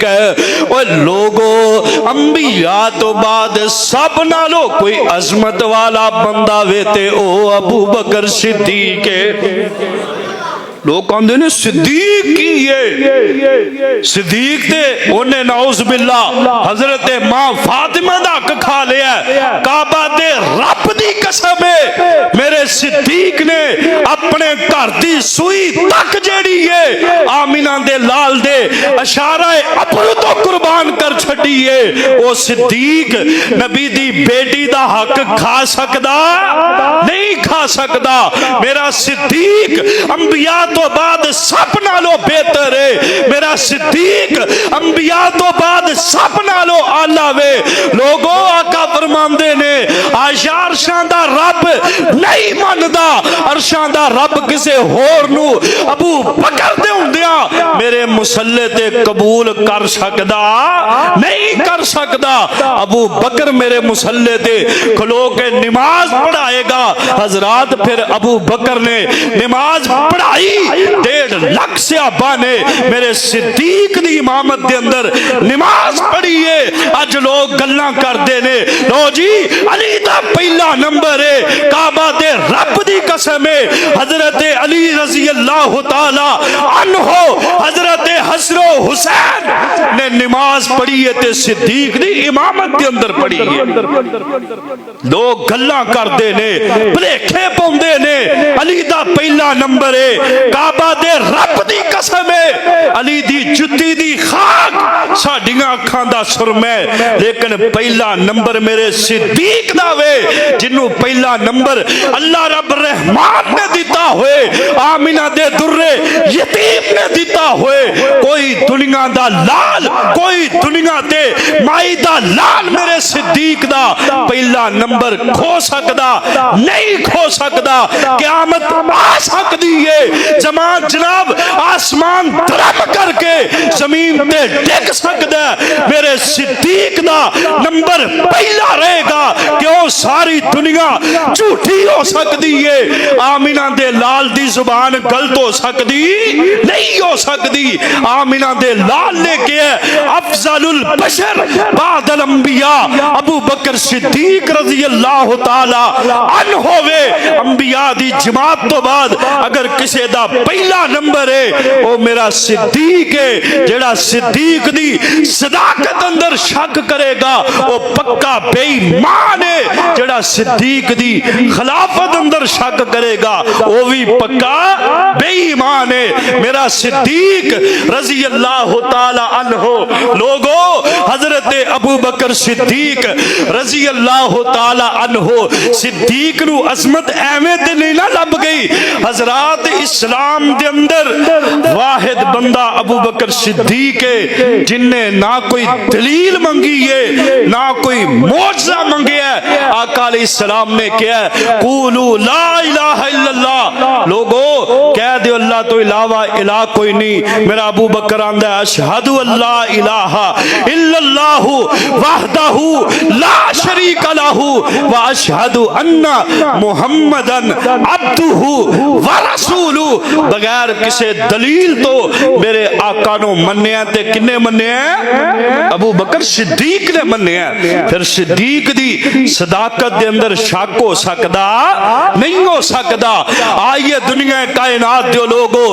اور لوگوں انبیاء تو بعد سب نالو کوئی عظمت والا بندہ ویتے او ابو بکر صدیق ہے۔ لوگ کہندے نے صدیق کی ہے، صدیق تے انہیں نعوذ باللہ حضرت ماں فاطمہ دا حق کھا لیا ہے۔ کعبہ دے رب دی قسم ہے میرے صدیق نے اپنے گھر دی سوئی تک جیڑی ہے آمینہ دے لال دے اشارہ ابرو تو قربان کر چھڑی ہے۔ وہ صدیق نبی دی بیٹی دا حق کھا سکدا نہیں کھا سکدا۔ میرا صدیق انبیاء تو بعد سب نالو بہتر ہے، میرا صدیق انبیاء تو بعد سب نالو اعلیٰ وے۔ لوگوں آقا فرماندے نے عائشہ عرشاں دا رب نہیں مندا، عرشاں دا رب کسے ہور نو ابو بکر دے ہوندیاں میرے مسلح تے قبول کر سکدا نہیں کر سکدا۔ ابو بکر میرے مسلح تے کھلو کے نماز پڑھائے گا۔ حضرات پھر ابو بکر نے نماز پڑھائی، 1.5 لاکھ صحابہ نے میرے صدیق دی امامت دے اندر نماز پڑھی ہے۔ اج لوگ گلاں کردے نے لو جی علی دا پہلا نمبر ہے، کعبہ دے رب دی قسم ہے حضرت علی رضی اللہ تعالی عنہ حضرت حسن و حسین نے نماز پڑھی ہے تے صدیق دی امامت دے اندر پڑھی ہے۔ لوگ گلاں کردے نے بھلیکھے پوندے نے علی دا پہلا نمبر ہے، کعبہ دے رب دی قسم ہے علی دی جتی دی خاک ساڈیاں اکھاں دا سرمے، لیکن پہلا نمبر میرے صدیق دا وے جنوں پہلا نمبر اللہ رب رحمان نے دیتا ہوئے، آمینہ دے درے یتیم نے دیتا ہوئے۔ کوئی دنیا دا لال، کوئی دنیا تے مائی دا لال میرے صدیق دا پہلا نمبر کھو سکدا نہیں کھو سکدا۔ قیامت آ سکتی ہے، زمان جناب آسمان درم کر کے زمین تے ڈگ سکتا ہے، میرے صدیق دا نمبر پہلا رہے گا۔ کیوں ساری دنیا جھوٹی ہو سکتی ہے، آمینہ دے لال دی زبان غلط ہو سکتی نہیں ہو سکتی۔ آمینہ دے لال نے کیا افضل البشر بعد الانبیاء ابو بکر صدیق رضی اللہ تعالی عنہ ہوئے۔ انبیاء دی جماعت تو بعد اگر کسے دا پہلا نمبر ہے وہ میرا صدیق ہے۔ جڑا صدیق دی صداقت اندر شک کرے گا وہ پکا بے ایمان ہے، جڑا صدیق دی خلافت اندر شک کرے گا وہ بھی پکا بے ایمان ہے۔ میرا صدیق رضی اللہ تعالی عنہ لوگوں حضرت ابو بکر صدیق رضی اللہ تعالی عنہ صدیق نو عظمت ایویں تے نہیں نہ لب گئی۔ حضرات اسلام دے اندر واحد بندہ ابو بکر صدیق ہے جن نے نہ کوئی دلیل منگی ہے نہ کوئی معجزہ منگیا ہے۔ آقا علیہ السلام نے کیا ہے قولوا لا الہ الا اللہ، لوگو کہہ دے اللہ تو علاوہ الہ کوئی نہیں۔ میرا ابو بکر آندہ ہے اشہد اللہ الہ الا اللہ وحدہ لا شریک لہ واشہد ان محمدن عبدہ ورسولہ۔ بغیر کسے دلیل تو میرے آقا نو منیا تے کنے منیا؟ ابو بکر صدیق نے منیا۔ پھر صدیق دی صداقت دے اندر شک ہو سکدا نہیں ہو سکدا۔ آئیے دنیا کائنات جو لوگوں